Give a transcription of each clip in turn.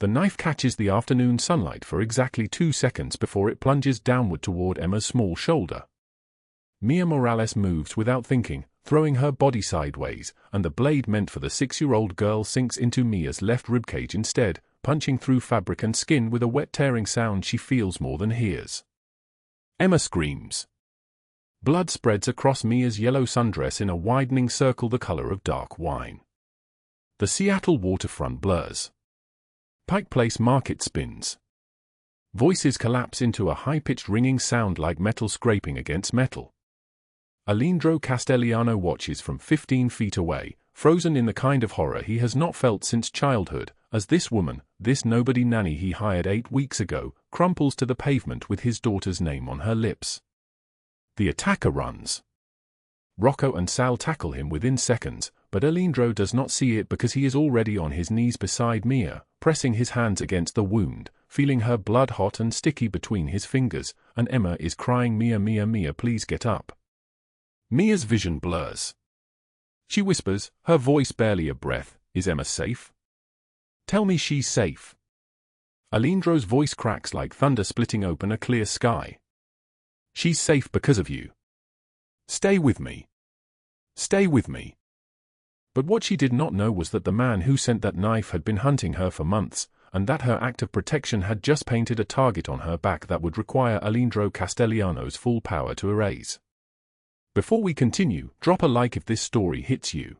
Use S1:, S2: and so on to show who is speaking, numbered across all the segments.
S1: The knife catches the afternoon sunlight for exactly 2 seconds before it plunges downward toward Emma's small shoulder. Mia Morales moves without thinking, throwing her body sideways, and the blade meant for the 6-year-old girl sinks into Mia's left ribcage instead, punching through fabric and skin with a wet tearing sound she feels more than hears. Emma screams. Blood spreads across Mia's yellow sundress in a widening circle the color of dark wine. The Seattle waterfront blurs. Pike Place Market spins. Voices collapse into a high-pitched ringing sound like metal scraping against metal. Aleandro Castellano watches from 15 feet away, frozen in the kind of horror he has not felt since childhood, as this woman, this nobody nanny he hired 8 weeks ago, crumples to the pavement with his daughter's name on her lips. The attacker runs. Rocco and Sal tackle him within seconds, but Aleandro does not see it because he is already on his knees beside Mia, pressing his hands against the wound, feeling her blood hot and sticky between his fingers, and Emma is crying, "Mia, Mia, Mia, please get up." Mia's vision blurs. She whispers, her voice barely a breath, "Is Emma safe? Tell me she's safe." Aleandro's voice cracks like thunder splitting open a clear sky. "She's safe because of you. Stay with me. Stay with me." But what she did not know was that the man who sent that knife had been hunting her for months, and that her act of protection had just painted a target on her back that would require Aleandro Castellano's full power to erase. Before we continue, drop a like if this story hits you.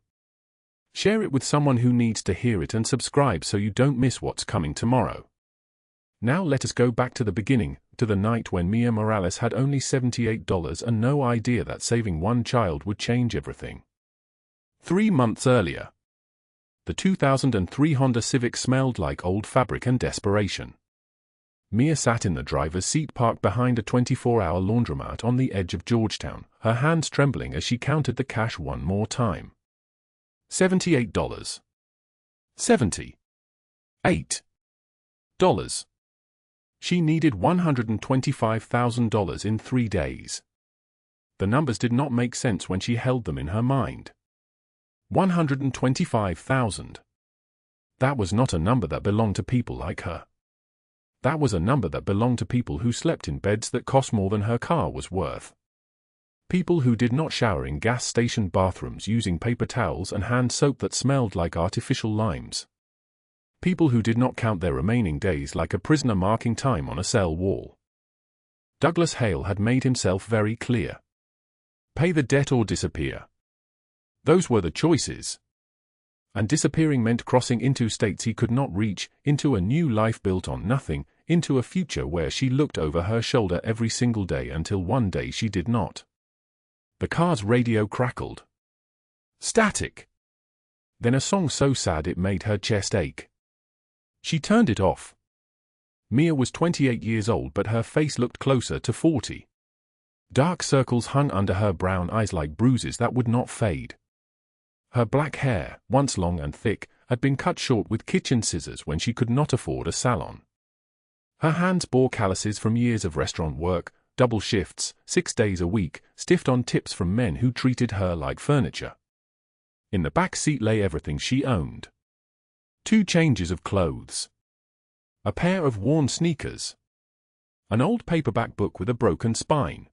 S1: Share it with someone who needs to hear it and subscribe so you don't miss what's coming tomorrow. Now let us go back to the beginning, to the night when Mia Morales had only $78 and no idea that saving one child would change everything. 3 months earlier. The 2003 Honda Civic smelled like old fabric and desperation. Mia sat in the driver's seat parked behind a 24-hour laundromat on the edge of Georgetown, her hands trembling as she counted the cash one more time. $78. $78. She needed $125,000 in 3 days. The numbers did not make sense when she held them in her mind. 125,000. That was not a number that belonged to people like her. That was a number that belonged to people who slept in beds that cost more than her car was worth. People who did not shower in gas station bathrooms using paper towels and hand soap that smelled like artificial limes. People who did not count their remaining days like a prisoner marking time on a cell wall. Douglas Hale had made himself very clear. Pay the debt or disappear. Those were the choices. And disappearing meant crossing into states he could not reach, into a new life built on nothing, into a future where she looked over her shoulder every single day until one day she did not. The car's radio crackled. Static. Then a song so sad it made her chest ache. She turned it off. Mia was 28 years old, but her face looked closer to 40. Dark circles hung under her brown eyes like bruises that would not fade. Her black hair, once long and thick, had been cut short with kitchen scissors when she could not afford a salon. Her hands bore calluses from years of restaurant work, double shifts, 6 days a week, stiffed on tips from men who treated her like furniture. In the back seat lay everything she owned. 2 changes of clothes. A pair of worn sneakers. An old paperback book with a broken spine.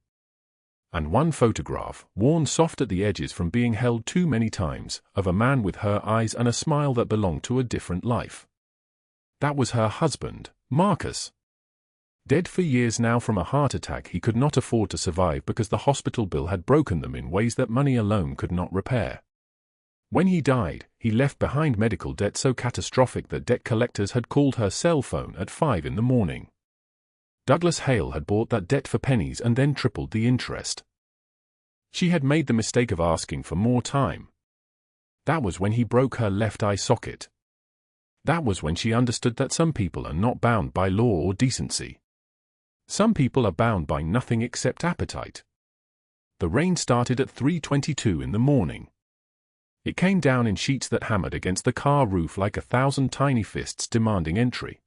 S1: And one photograph, worn soft at the edges from being held too many times, of a man with her eyes and a smile that belonged to a different life. That was her husband, Marcus. Dead for years now from a heart attack he could not afford to survive because the hospital bill had broken them in ways that money alone could not repair. When he died, he left behind medical debt so catastrophic that debt collectors had called her cell phone at 5 in the morning. Douglas Hale had bought that debt for pennies and then tripled the interest. She had made the mistake of asking for more time. That was when he broke her left eye socket. That was when she understood that some people are not bound by law or decency. Some people are bound by nothing except appetite. The rain started at 3:22 in the morning. It came down in sheets that hammered against the car roof like 1,000 tiny fists demanding entry.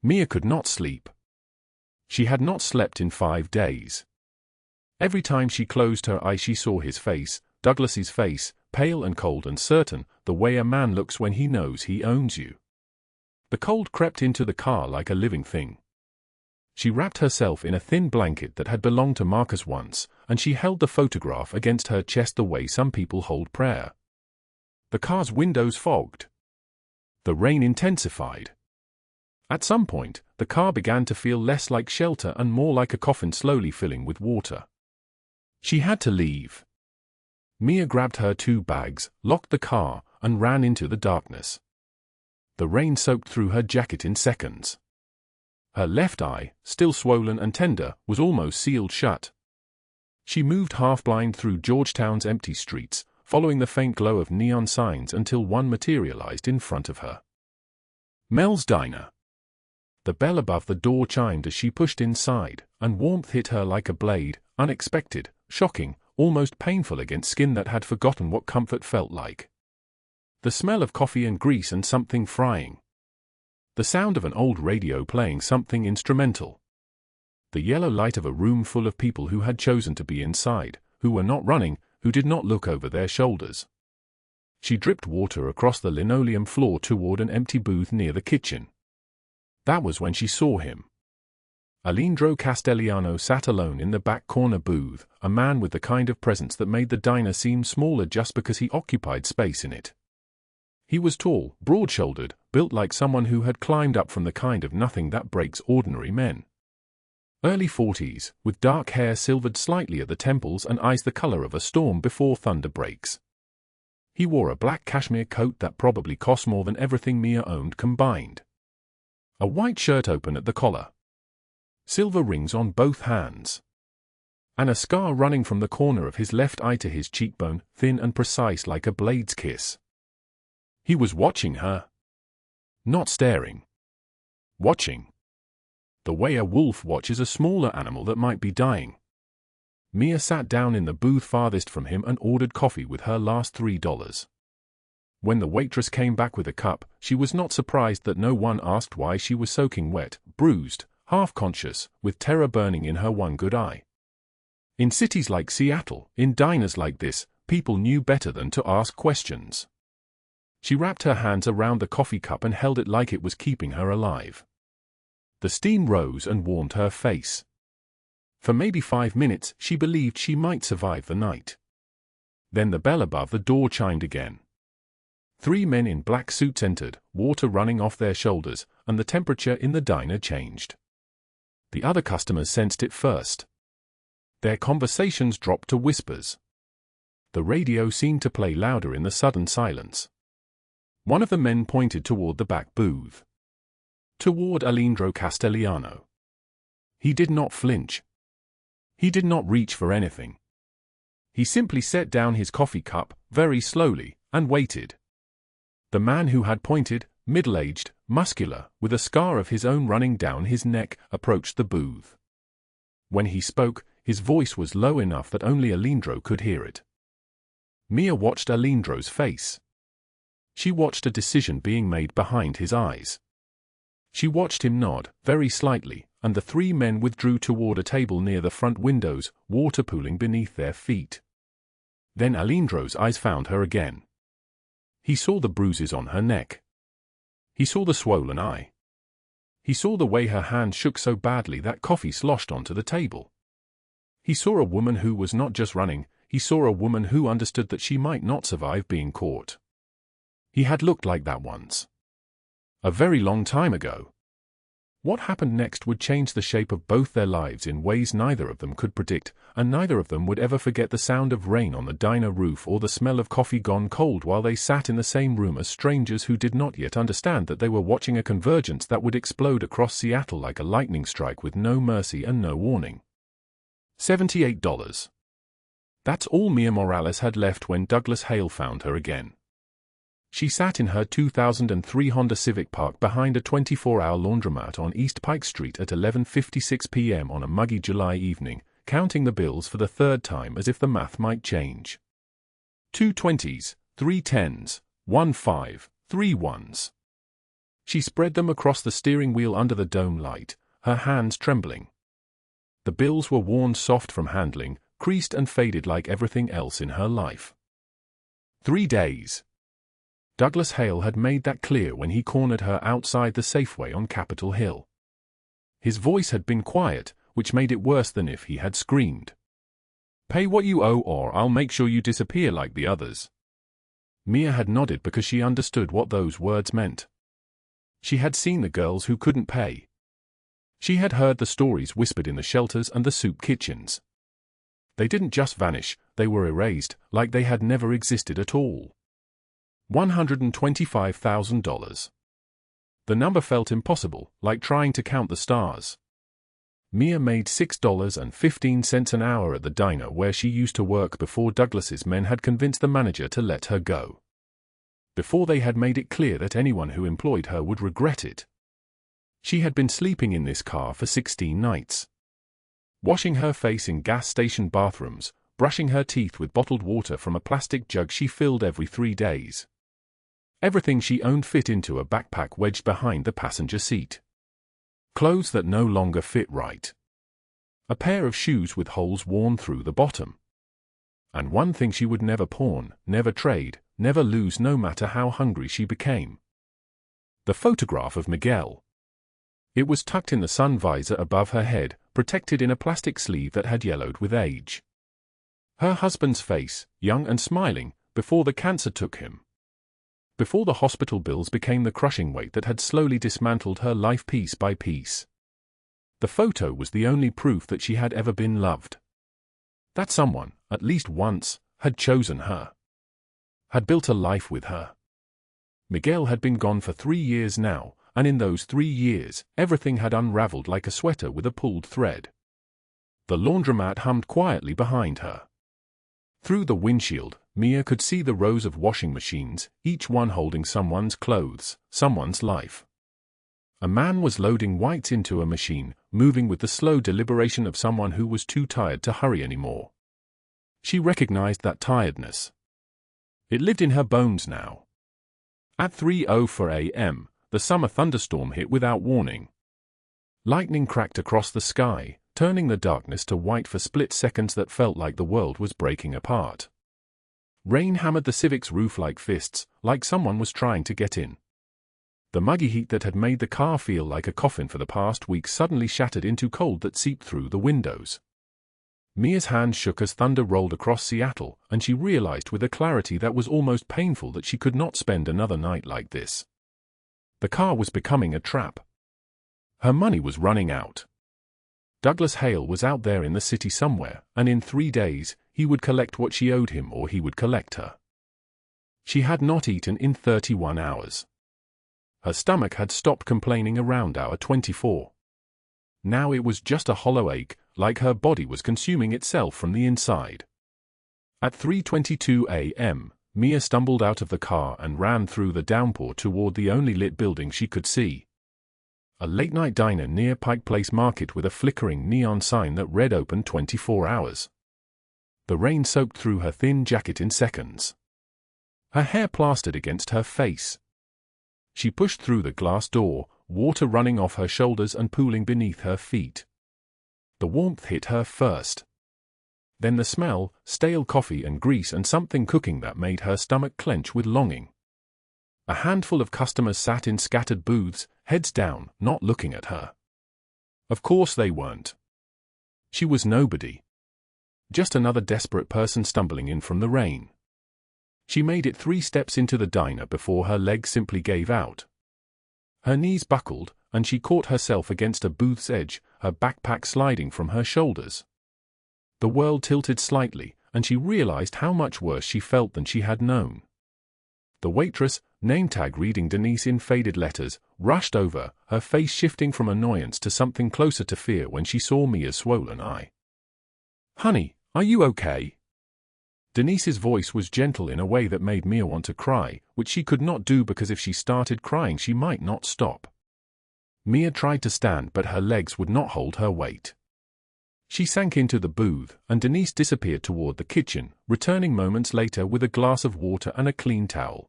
S1: Mia could not sleep. She had not slept in 5 days. Every time she closed her eyes she saw his face, Douglas's face, pale and cold and certain, the way a man looks when he knows he owns you. The cold crept into the car like a living thing. She wrapped herself in a thin blanket that had belonged to Marcus once, and she held the photograph against her chest the way some people hold prayer. The car's windows fogged. The rain intensified. At some point, the car began to feel less like shelter and more like a coffin slowly filling with water. She had to leave. Mia grabbed her 2 bags, locked the car, and ran into the darkness. The rain soaked through her jacket in seconds. Her left eye, still swollen and tender, was almost sealed shut. She moved half-blind through Georgetown's empty streets, following the faint glow of neon signs until one materialized in front of her. Mel's Diner. The bell above the door chimed as she pushed inside, and warmth hit her like a blade, unexpected, shocking, almost painful against skin that had forgotten what comfort felt like. The smell of coffee and grease and something frying. The sound of an old radio playing something instrumental. The yellow light of a room full of people who had chosen to be inside, who were not running, who did not look over their shoulders. She dripped water across the linoleum floor toward an empty booth near the kitchen. That was when she saw him. Aleandro Castellano sat alone in the back corner booth, a man with the kind of presence that made the diner seem smaller just because he occupied space in it. He was tall, broad-shouldered, built like someone who had climbed up from the kind of nothing that breaks ordinary men. Early 40s, with dark hair silvered slightly at the temples and eyes the color of a storm before thunder breaks. He wore a black cashmere coat that probably cost more than everything Mia owned combined. A white shirt open at the collar. Silver rings on both hands. And a scar running from the corner of his left eye to his cheekbone, thin and precise like a blade's kiss. He was watching her. Not staring. Watching. The way a wolf watches a smaller animal that might be dying. Mia sat down in the booth farthest from him and ordered coffee with her last $3. When the waitress came back with a cup, she was not surprised that no one asked why she was soaking wet, bruised, half-conscious, with terror burning in her one good eye. In cities like Seattle, in diners like this, people knew better than to ask questions. She wrapped her hands around the coffee cup and held it like it was keeping her alive. The steam rose and warmed her face. For maybe 5 minutes, she believed she might survive the night. Then the bell above the door chimed again. 3 men in black suits entered, water running off their shoulders, and the temperature in the diner changed. The other customers sensed it first. Their conversations dropped to whispers. The radio seemed to play louder in the sudden silence. One of the men pointed toward the back booth. Toward Aleandro Castellano. He did not flinch. He did not reach for anything. He simply set down his coffee cup, very slowly, and waited. The man who had pointed, middle-aged, muscular, with a scar of his own running down his neck, approached the booth. When he spoke, his voice was low enough that only Aleandro could hear it. Mia watched Aleandro's face. She watched a decision being made behind his eyes. She watched him nod, very slightly, and the 3 men withdrew toward a table near the front windows, water pooling beneath their feet. Then Aleandro's eyes found her again. He saw the bruises on her neck. He saw the swollen eye. He saw the way her hand shook so badly that coffee sloshed onto the table. He saw a woman who was not just running, he saw a woman who understood that she might not survive being caught. He had looked like that once. A very long time ago. What happened next would change the shape of both their lives in ways neither of them could predict, and neither of them would ever forget the sound of rain on the diner roof or the smell of coffee gone cold while they sat in the same room as strangers who did not yet understand that they were watching a convergence that would explode across Seattle like a lightning strike with no mercy and no warning. $78. That's all Mia Morales had left when Douglas Hale found her again. She sat in her 2003 Honda Civic parked behind a 24-hour laundromat on East Pike Street at 11:56 p.m. on a muggy July evening, counting the bills for the 3rd time as if the math might change. 2 20s, 3 10s, 1 5, 3 1s. She spread them across the steering wheel under the dome light, her hands trembling. The bills were worn soft from handling, creased and faded like everything else in her life. 3 days. Douglas Hale had made that clear when he cornered her outside the Safeway on Capitol Hill. His voice had been quiet, which made it worse than if he had screamed. "Pay what you owe or I'll make sure you disappear like the others." Mia had nodded because she understood what those words meant. She had seen the girls who couldn't pay. She had heard the stories whispered in the shelters and the soup kitchens. They didn't just vanish, they were erased, like they had never existed at all. $125,000. The number felt impossible, like trying to count the stars. Mia made $6.15 an hour at the diner where she used to work before Douglas's men had convinced the manager to let her go. Before they had made it clear that anyone who employed her would regret it. She had been sleeping in this car for 16 nights. Washing her face in gas station bathrooms, brushing her teeth with bottled water from a plastic jug she filled every 3 days. Everything she owned fit into a backpack wedged behind the passenger seat. Clothes that no longer fit right. A pair of shoes with holes worn through the bottom. And one thing she would never pawn, never trade, never lose no matter how hungry she became. The photograph of Miguel. It was tucked in the sun visor above her head, protected in a plastic sleeve that had yellowed with age. Her husband's face, young and smiling, before the cancer took him. Before the hospital bills became the crushing weight that had slowly dismantled her life piece by piece. The photo was the only proof that she had ever been loved. That someone, at least once, had chosen her. Had built a life with her. Miguel had been gone for 3 years now, and in those 3 years, everything had unraveled like a sweater with a pulled thread. The laundromat hummed quietly behind her. Through the windshield, Mia could see the rows of washing machines, each one holding someone's clothes, someone's life. A man was loading whites into a machine, moving with the slow deliberation of someone who was too tired to hurry anymore. She recognized that tiredness. It lived in her bones now. At 3:04 a.m., the summer thunderstorm hit without warning. Lightning cracked across the sky, turning the darkness to white for split seconds that felt like the world was breaking apart. Rain hammered the Civic's roof like fists, like someone was trying to get in. The muggy heat that had made the car feel like a coffin for the past week suddenly shattered into cold that seeped through the windows. Mia's hand shook as thunder rolled across Seattle, and she realized with a clarity that was almost painful that she could not spend another night like this. The car was becoming a trap. Her money was running out. Douglas Hale was out there in the city somewhere, and in 3 days, he would collect what she owed him or he would collect her. She had not eaten in 31 hours. Her stomach had stopped complaining around hour 24. Now it was just a hollow ache, like her body was consuming itself from the inside. At 3:22 a.m., Mia stumbled out of the car and ran through the downpour toward the only lit building she could see. A late-night diner near Pike Place Market with a flickering neon sign that read open 24 hours. The rain soaked through her thin jacket in seconds. Her hair plastered against her face. She pushed through the glass door, water running off her shoulders and pooling beneath her feet. The warmth hit her first. Then the smell, stale coffee and grease and something cooking that made her stomach clench with longing. A handful of customers sat in scattered booths, heads down, not looking at her. Of course they weren't. She was nobody. Just another desperate person stumbling in from the rain. She made it 3 steps into the diner before her legs simply gave out. Her knees buckled, and she caught herself against a booth's edge, her backpack sliding from her shoulders. The world tilted slightly, and she realized how much worse she felt than she had known. The waitress, name tag reading Denise in faded letters, rushed over, her face shifting from annoyance to something closer to fear when she saw Mia's swollen eye. "Honey, are you okay?" Denise's voice was gentle in a way that made Mia want to cry, which she could not do because if she started crying she might not stop. Mia tried to stand but her legs would not hold her weight. She sank into the booth, and Denise disappeared toward the kitchen, returning moments later with a glass of water and a clean towel.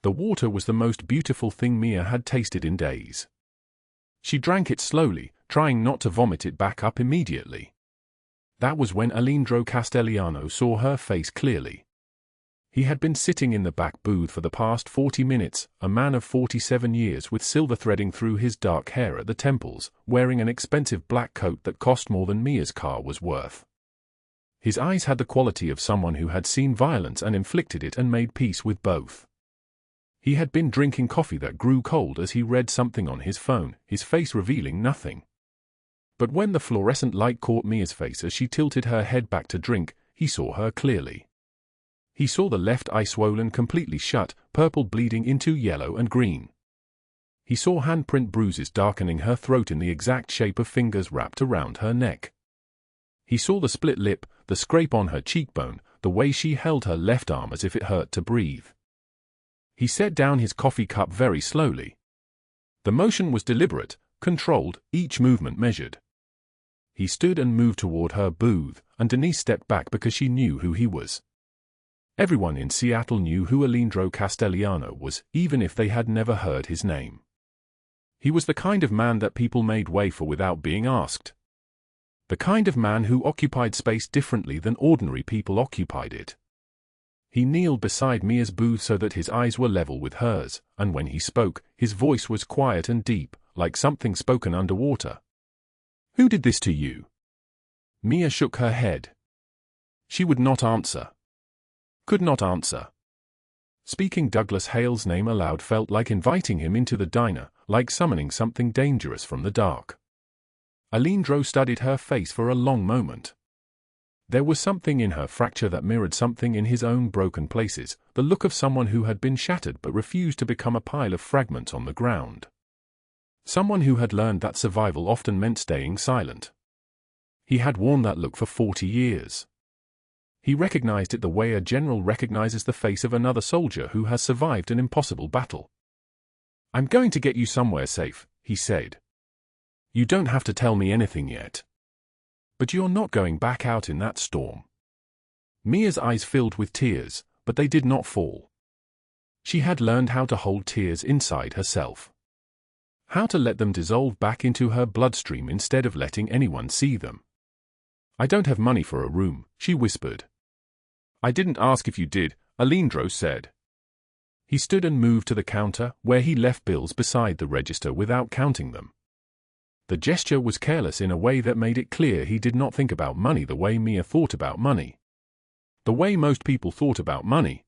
S1: The water was the most beautiful thing Mia had tasted in days. She drank it slowly, trying not to vomit it back up immediately. That was when Aleandro Castellano saw her face clearly. He had been sitting in the back booth for the past 40 minutes, a man of 47 years with silver threading through his dark hair at the temples, wearing an expensive black coat that cost more than Mia's car was worth. His eyes had the quality of someone who had seen violence and inflicted it and made peace with both. He had been drinking coffee that grew cold as he read something on his phone, his face revealing nothing. But when the fluorescent light caught Mia's face as she tilted her head back to drink, he saw her clearly. He saw the left eye swollen completely shut, purple bleeding into yellow and green. He saw handprint bruises darkening her throat in the exact shape of fingers wrapped around her neck. He saw the split lip, the scrape on her cheekbone, the way she held her left arm as if it hurt to breathe. He set down his coffee cup very slowly. The motion was deliberate, controlled, each movement measured. He stood and moved toward her booth, and Denise stepped back because she knew who he was. Everyone in Seattle knew who Aleandro Castellano was, even if they had never heard his name. He was the kind of man that people made way for without being asked. The kind of man who occupied space differently than ordinary people occupied it. He kneeled beside Mia's booth so that his eyes were level with hers, and when he spoke, his voice was quiet and deep, like something spoken underwater. "Who did this to you?" Mia shook her head. She would not answer. Could not answer. Speaking Douglas Hale's name aloud felt like inviting him into the diner, like summoning something dangerous from the dark. Aleandro studied her face for a long moment. There was something in her fracture that mirrored something in his own broken places, the look of someone who had been shattered but refused to become a pile of fragments on the ground. Someone who had learned that survival often meant staying silent. He had worn that look for 40 years. He recognized it the way a general recognizes the face of another soldier who has survived an impossible battle. "I'm going to get you somewhere safe," he said. "You don't have to tell me anything yet. But you're not going back out in that storm." Mia's eyes filled with tears, but they did not fall. She had learned how to hold tears inside herself. How to let them dissolve back into her bloodstream instead of letting anyone see them. "I don't have money for a room," she whispered. "I didn't ask if you did," Aleandro said. He stood and moved to the counter, where he left bills beside the register without counting them. The gesture was careless in a way that made it clear he did not think about money the way Mia thought about money. The way most people thought about money.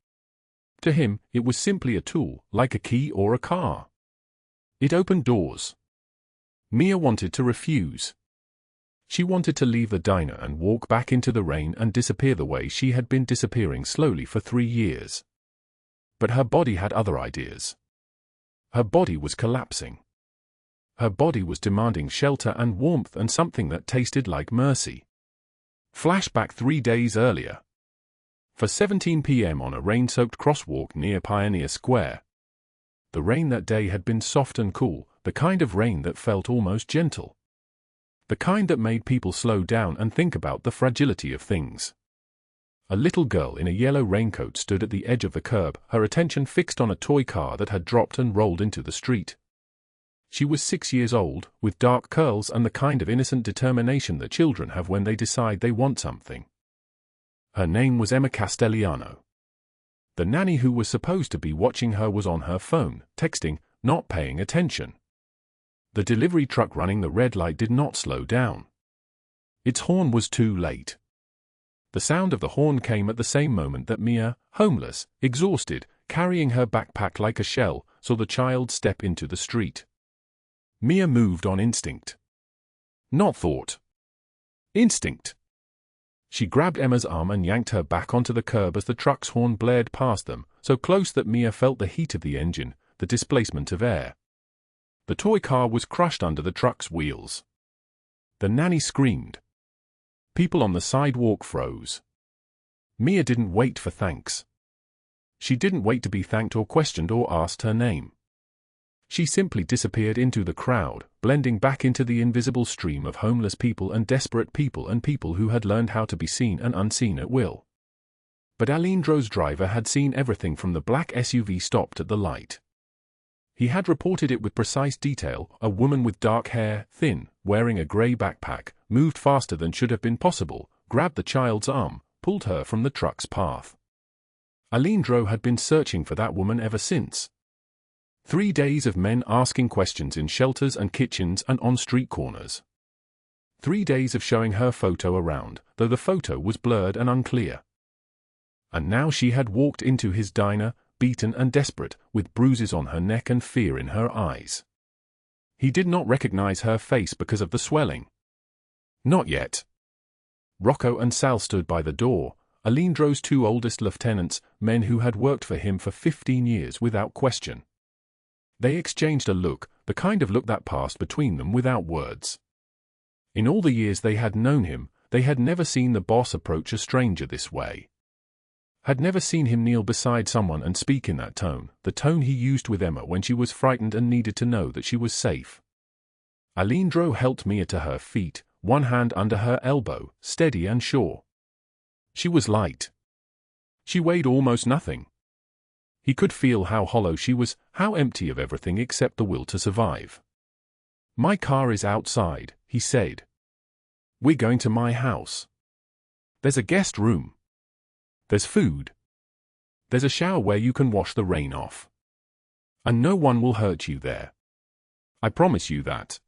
S1: To him, it was simply a tool, like a key or a car. It opened doors. Mia wanted to refuse. She wanted to leave the diner and walk back into the rain and disappear the way she had been disappearing slowly for 3 years. But her body had other ideas. Her body was collapsing. Her body was demanding shelter and warmth and something that tasted like mercy. Flashback 3 days earlier. For 17 p.m. on a rain-soaked crosswalk near Pioneer Square. The rain that day had been soft and cool, the kind of rain that felt almost gentle. The kind that made people slow down and think about the fragility of things. A little girl in a yellow raincoat stood at the edge of the curb, her attention fixed on a toy car that had dropped and rolled into the street. She was 6 years old, with dark curls and the kind of innocent determination that children have when they decide they want something. Her name was Emma Castellano. The nanny who was supposed to be watching her was on her phone, texting, not paying attention. The delivery truck running the red light did not slow down. Its horn was too late. The sound of the horn came at the same moment that Mia, homeless, exhausted, carrying her backpack like a shell, saw the child step into the street. Mia moved on instinct. Not thought. Instinct. She grabbed Emma's arm and yanked her back onto the curb as the truck's horn blared past them, so close that Mia felt the heat of the engine, the displacement of air. The toy car was crushed under the truck's wheels. The nanny screamed. People on the sidewalk froze. Mia didn't wait for thanks. She didn't wait to be thanked or questioned or asked her name. She simply disappeared into the crowd, blending back into the invisible stream of homeless people and desperate people and people who had learned how to be seen and unseen at will. But Aleandro's driver had seen everything from the black SUV stopped at the light. He had reported it with precise detail. A woman with dark hair, thin, wearing a grey backpack, moved faster than should have been possible, grabbed the child's arm, pulled her from the truck's path. Aleandro had been searching for that woman ever since. 3 days of men asking questions in shelters and kitchens and on street corners. 3 days of showing her photo around, though the photo was blurred and unclear. And now she had walked into his diner, beaten and desperate, with bruises on her neck and fear in her eyes. He did not recognize her face because of the swelling. Not yet. Rocco and Sal stood by the door, Aleandro's 2 oldest lieutenants, men who had worked for him for 15 years without question. They exchanged a look, the kind of look that passed between them without words. In all the years they had known him, they had never seen the boss approach a stranger this way. Had never seen him kneel beside someone and speak in that tone, the tone he used with Emma when she was frightened and needed to know that she was safe. Aleandro helped Mia to her feet, one hand under her elbow, steady and sure. She was light. She weighed almost nothing. He could feel how hollow she was, how empty of everything except the will to survive. "My car is outside," he said. "We're going to my house. There's a guest room. There's food. There's a shower where you can wash the rain off. And no one will hurt you there. I promise you that."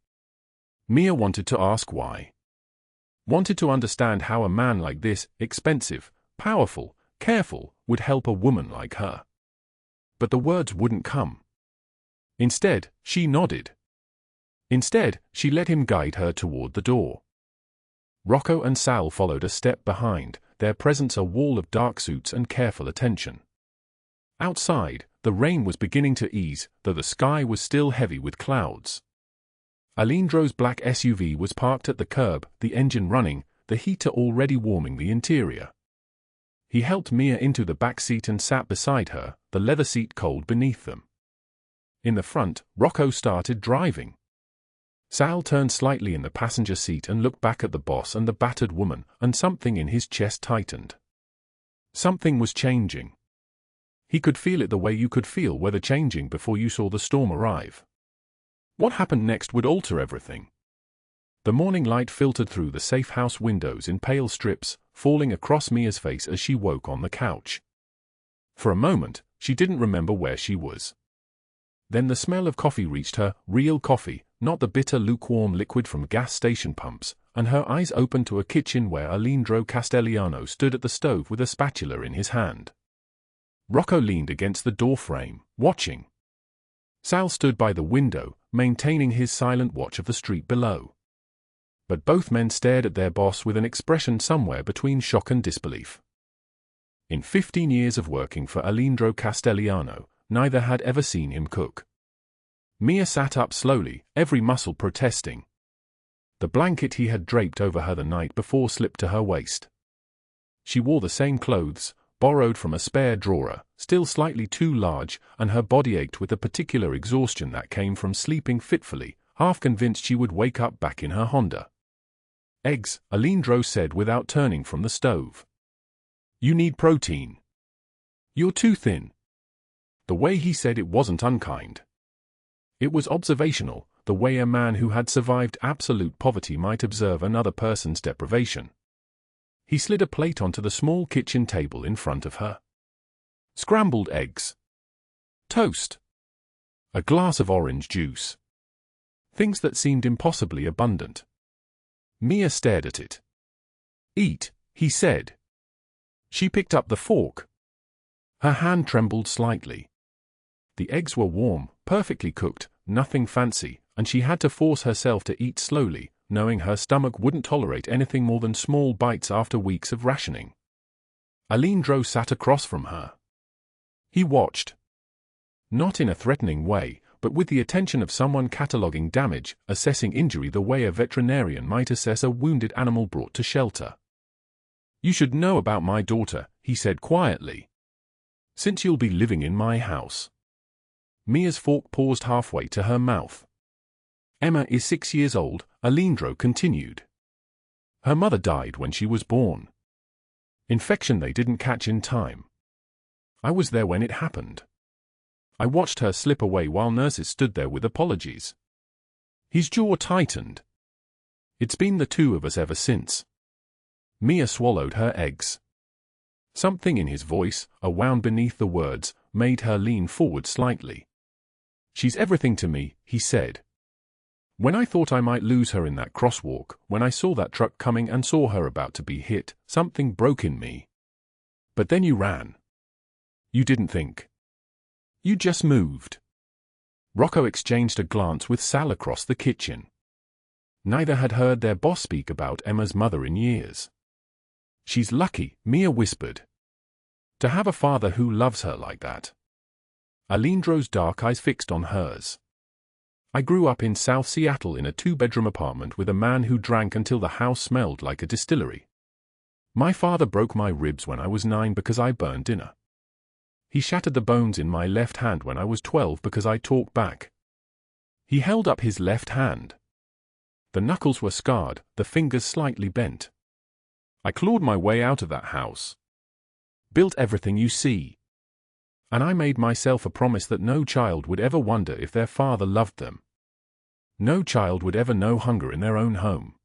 S1: Mia wanted to ask why. Wanted to understand how a man like this, expensive, powerful, careful, would help a woman like her. But the words wouldn't come. Instead, she nodded. Instead, she let him guide her toward the door. Rocco and Sal followed a step behind, their presence a wall of dark suits and careful attention. Outside, the rain was beginning to ease, though the sky was still heavy with clouds. Aleandro's black SUV was parked at the curb, the engine running, the heater already warming the interior. He helped Mia into the back seat and sat beside her, the leather seat cold beneath them. In the front, Rocco started driving. Sal turned slightly in the passenger seat and looked back at the boss and the battered woman, and something in his chest tightened. Something was changing. He could feel it the way you could feel weather changing before you saw the storm arrive. What happened next would alter everything. The morning light filtered through the safe house windows in pale strips, falling across Mia's face as she woke on the couch. For a moment, she didn't remember where she was. Then the smell of coffee reached her, real coffee, not the bitter lukewarm liquid from gas station pumps, and her eyes opened to a kitchen where Aleandro Castellano stood at the stove with a spatula in his hand. Rocco leaned against the doorframe, watching. Sal stood by the window, maintaining his silent watch of the street below. But both men stared at their boss with an expression somewhere between shock and disbelief. In 15 years of working for Aleandro Castellano, neither had ever seen him cook. Mia sat up slowly, every muscle protesting. The blanket he had draped over her the night before slipped to her waist. She wore the same clothes, borrowed from a spare drawer, still slightly too large, and her body ached with the particular exhaustion that came from sleeping fitfully, half convinced she would wake up back in her Honda. "Eggs," Aleandro said without turning from the stove. "You need protein. You're too thin." The way he said it wasn't unkind. It was observational, the way a man who had survived absolute poverty might observe another person's deprivation. He slid a plate onto the small kitchen table in front of her. Scrambled eggs. Toast. A glass of orange juice. Things that seemed impossibly abundant. Mia stared at it. "Eat," he said. She picked up the fork. Her hand trembled slightly. The eggs were warm, perfectly cooked, nothing fancy, and she had to force herself to eat slowly, knowing her stomach wouldn't tolerate anything more than small bites after weeks of rationing. Aleandro sat across from her. He watched. Not in a threatening way, but with the attention of someone cataloguing damage, assessing injury the way a veterinarian might assess a wounded animal brought to shelter. "You should know about my daughter," he said quietly. "Since you'll be living in my house." Mia's fork paused halfway to her mouth. "Emma is 6 years old," Aleandro continued. "Her mother died when she was born. Infection they didn't catch in time. I was there when it happened. I watched her slip away while nurses stood there with apologies." His jaw tightened. "It's been the two of us ever since." Mia swallowed her eggs. Something in his voice, a wound beneath the words, made her lean forward slightly. "She's everything to me," he said. "When I thought I might lose her in that crosswalk, when I saw that truck coming and saw her about to be hit, something broke in me. But then you ran. You didn't think. You just moved." Rocco exchanged a glance with Sal across the kitchen. Neither had heard their boss speak about Emma's mother in years. "She's lucky," Mia whispered. "To have a father who loves her like that." Aleandro's dark eyes fixed on hers. "I grew up in South Seattle in a 2-bedroom apartment with a man who drank until the house smelled like a distillery. My father broke my ribs when I was 9 because I burned dinner. He shattered the bones in my left hand when I was 12 because I talked back." He held up his left hand. The knuckles were scarred, the fingers slightly bent. "I clawed my way out of that house. Built everything you see. And I made myself a promise that no child would ever wonder if their father loved them. No child would ever know hunger in their own home.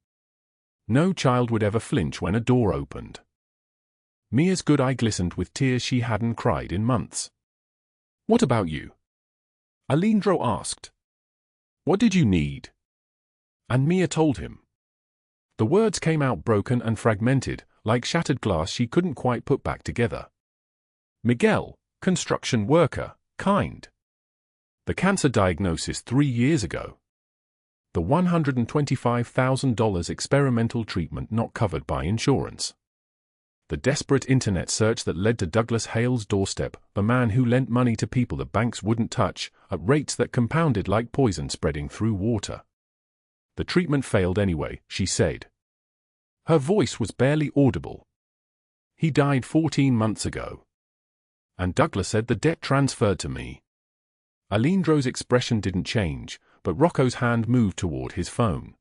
S1: No child would ever flinch when a door opened." Mia's good eye glistened with tears she hadn't cried in months. "What about you?" Aleandro asked. "What did you need?" And Mia told him. The words came out broken and fragmented, like shattered glass she couldn't quite put back together. "Miguel, construction worker, kind. The cancer diagnosis 3 years ago. The $125,000 experimental treatment not covered by insurance. The desperate internet search that led to Douglas Hale's doorstep, the man who lent money to people that banks wouldn't touch, at rates that compounded like poison spreading through water. The treatment failed anyway," she said. Her voice was barely audible. "He died 14 months ago. And Douglas said the debt transferred to me." Aleandro's expression didn't change, but Rocco's hand moved toward his phone.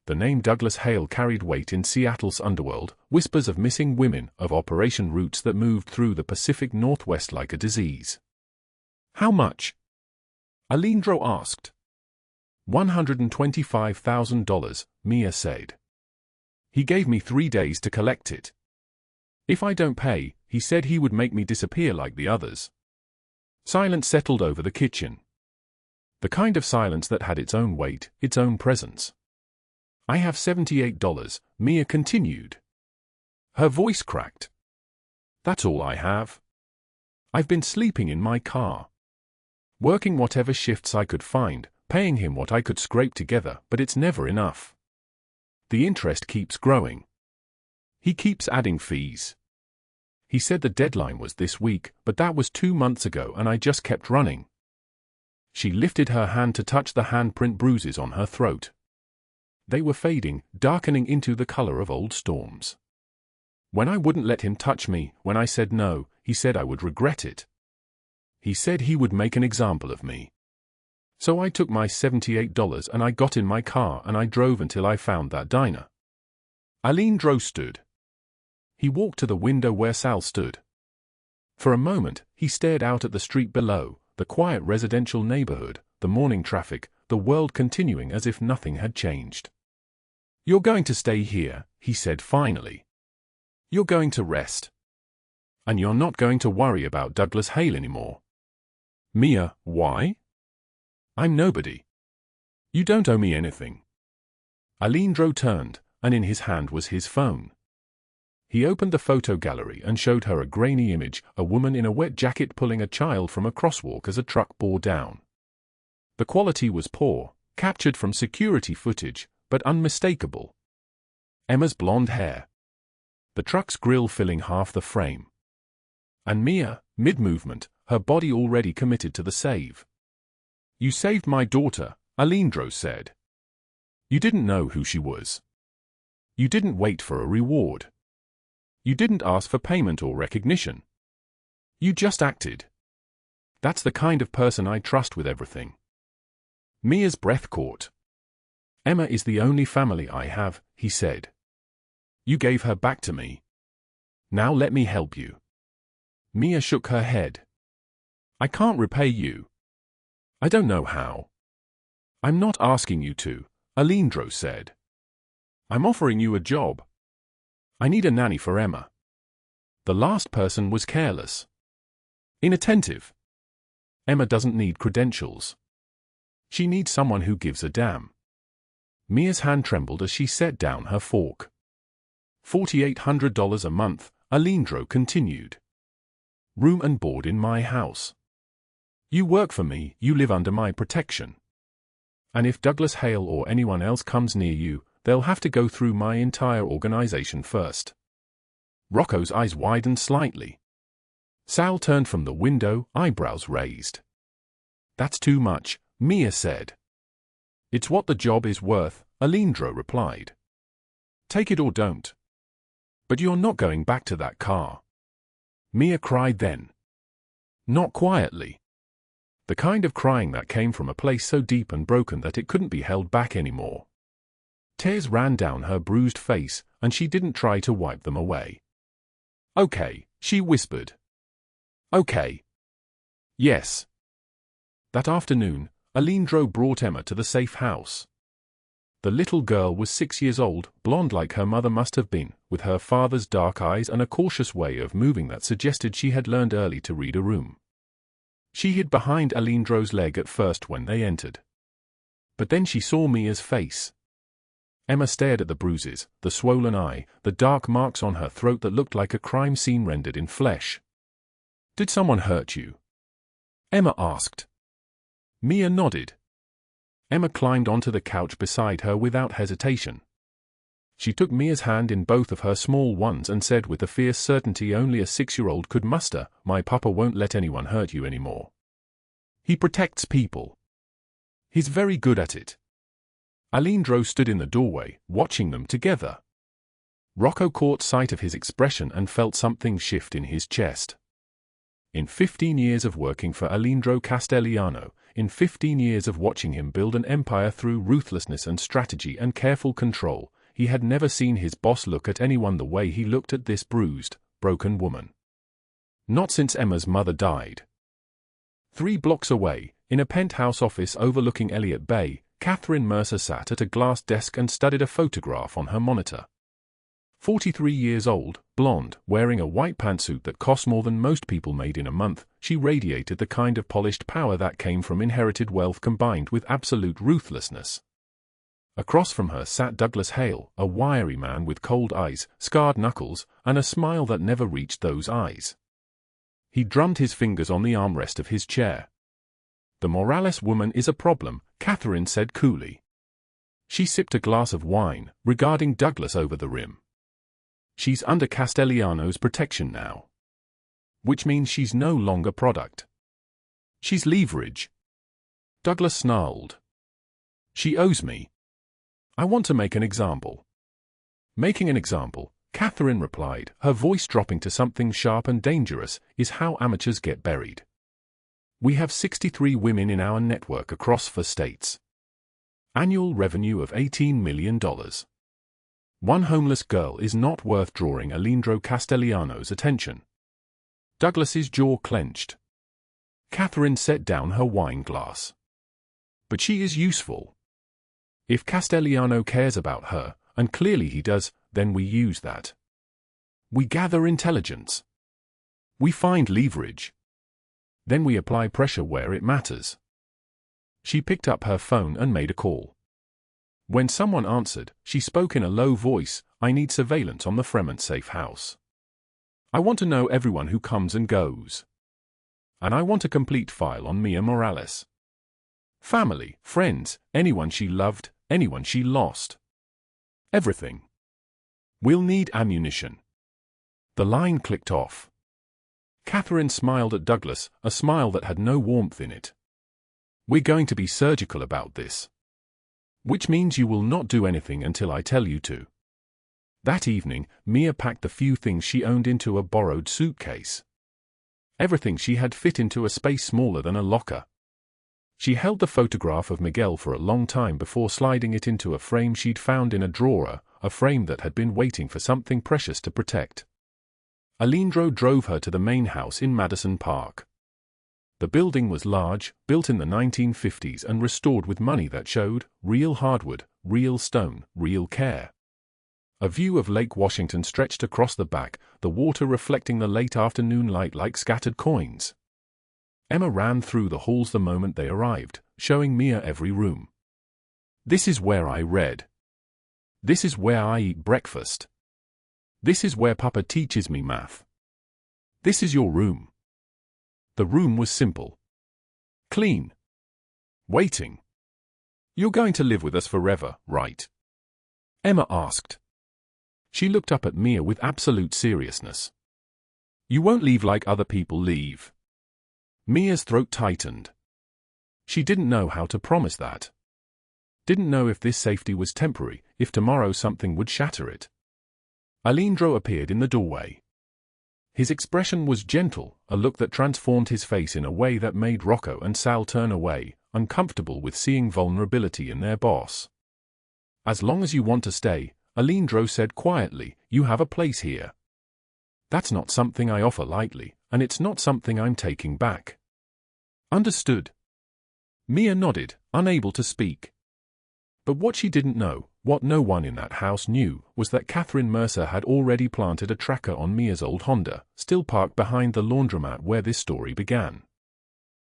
S1: The name Douglas Hale carried weight in Seattle's underworld, whispers of missing women, of operation routes that moved through the Pacific Northwest like a disease. "How much?" Aleandro asked. $125,000, Mia said. "He gave me 3 days to collect it. If I don't pay, he said he would make me disappear like the others." Silence settled over the kitchen. The kind of silence that had its own weight, its own presence. "I have $78, Mia continued. Her voice cracked. "That's all I have. I've been sleeping in my car. Working whatever shifts I could find, paying him what I could scrape together, but it's never enough. The interest keeps growing. He keeps adding fees. He said the deadline was this week, but that was 2 months ago and I just kept running." She lifted her hand to touch the handprint bruises on her throat. They were fading, darkening into the color of old storms. "When I wouldn't let him touch me, when I said no, he said I would regret it. He said he would make an example of me. So I took my $78 and I got in my car and I drove until I found that diner." Aleandro stood. He walked to the window where Sal stood. For a moment, he stared out at the street below, the quiet residential neighborhood, the morning traffic, the world continuing as if nothing had changed. "You're going to stay here," he said finally. "You're going to rest. And you're not going to worry about Douglas Hale anymore." "Mia, why?" "I'm nobody. You don't owe me anything." Aleandro turned, and in his hand was his phone. He opened the photo gallery and showed her a grainy image, a woman in a wet jacket pulling a child from a crosswalk as a truck bore down. The quality was poor, captured from security footage, but unmistakable. Emma's blonde hair. The truck's grille filling half the frame. And Mia, mid-movement, her body already committed to the save. "You saved my daughter," Aleandro said. "You didn't know who she was. You didn't wait for a reward. You didn't ask for payment or recognition. You just acted. That's the kind of person I trust with everything." Mia's breath caught. "Emma is the only family I have," he said. "You gave her back to me. Now let me help you." Mia shook her head. "I can't repay you. I don't know how." "I'm not asking you to," Aleandro said. "I'm offering you a job. I need a nanny for Emma." The last person was careless. Inattentive. Emma doesn't need credentials. She needs someone who gives a damn. Mia's hand trembled as she set down her fork. $4,800 a month, Aleandro continued. Room and board in my house. You work for me, you live under my protection. And if Douglas Hale or anyone else comes near you, they'll have to go through my entire organization first. Rocco's eyes widened slightly. Sal turned from the window, eyebrows raised. That's too much, Mia said. It's what the job is worth, Aleandro replied. Take it or don't. But you're not going back to that car. Mia cried then. Not quietly. The kind of crying that came from a place so deep and broken that it couldn't be held back anymore. Tears ran down her bruised face, and she didn't try to wipe them away. Okay, she whispered. Okay. Yes. That afternoon, Aleandro brought Emma to the safe house. The little girl was 6 years old, blonde like her mother must have been, with her father's dark eyes and a cautious way of moving that suggested she had learned early to read a room. She hid behind Aleandro's leg at first when they entered. But then she saw Mia's face. Emma stared at the bruises, the swollen eye, the dark marks on her throat that looked like a crime scene rendered in flesh. Did someone hurt you? Emma asked. Mia nodded. Emma climbed onto the couch beside her without hesitation. She took Mia's hand in both of her small ones and said with the fierce certainty only a 6-year-old could muster, "My papa won't let anyone hurt you anymore. He protects people. He's very good at it." Aleandro stood in the doorway, watching them together. Rocco caught sight of his expression and felt something shift in his chest. In 15 years of working for Aleandro Castellano, in 15 years of watching him build an empire through ruthlessness and strategy and careful control, he had never seen his boss look at anyone the way he looked at this bruised, broken woman. Not since Emma's mother died. 3 blocks away, in a penthouse office overlooking Elliott Bay, Catherine Mercer sat at a glass desk and studied a photograph on her monitor. 43 years old, blonde, wearing a white pantsuit that cost more than most people made in a month, she radiated the kind of polished power that came from inherited wealth combined with absolute ruthlessness. Across from her sat Douglas Hale, a wiry man with cold eyes, scarred knuckles, and a smile that never reached those eyes. He drummed his fingers on the armrest of his chair. "The Morales woman is a problem," Catherine said coolly. She sipped a glass of wine, regarding Douglas over the rim. "She's under Castellano's protection now. Which means she's no longer product. She's leverage." Douglas snarled. "She owes me. I want to make an example." "Making an example," Catherine replied, her voice dropping to something sharp and dangerous, "is how amateurs get buried. We have 63 women in our network across 4 states. Annual revenue of $18 million. One homeless girl is not worth drawing Aleandro Castellano's attention." Douglas's jaw clenched. Catherine set down her wine glass. "But she is useful. If Castellano cares about her, and clearly he does, then we use that. We gather intelligence. We find leverage. Then we apply pressure where it matters." She picked up her phone and made a call. When someone answered, she spoke in a low voice, "I need surveillance on the Fremont safe house. I want to know everyone who comes and goes. And I want a complete file on Mia Morales. Family, friends, anyone she loved, anyone she lost. Everything. We'll need ammunition." The line clicked off. Catherine smiled at Douglas, a smile that had no warmth in it. "We're going to be surgical about this. Which means you will not do anything until I tell you to." That evening, Mia packed the few things she owned into a borrowed suitcase. Everything she had fit into a space smaller than a locker. She held the photograph of Miguel for a long time before sliding it into a frame she'd found in a drawer, a frame that had been waiting for something precious to protect. Aleandro drove her to the main house in Madison Park. The building was large, built in the 1950s and restored with money that showed real hardwood, real stone, real care. A view of Lake Washington stretched across the back, the water reflecting the late afternoon light like scattered coins. Emma ran through the halls the moment they arrived, showing Mia every room. "This is where I read. This is where I eat breakfast. This is where Papa teaches me math. This is your room." The room was simple. Clean. Waiting. "You're going to live with us forever, right?" Emma asked. She looked up at Mia with absolute seriousness. "You won't leave like other people leave." Mia's throat tightened. She didn't know how to promise that. Didn't know if this safety was temporary, if tomorrow something would shatter it. Aleandro appeared in the doorway. His expression was gentle, a look that transformed his face in a way that made Rocco and Sal turn away, uncomfortable with seeing vulnerability in their boss. "As long as you want to stay," Aleandro said quietly, "you have a place here. That's not something I offer lightly, and it's not something I'm taking back." "Understood." Mia nodded, unable to speak. But what she didn't know, what no one in that house knew, was that Catherine Mercer had already planted a tracker on Mia's old Honda, still parked behind the laundromat where this story began.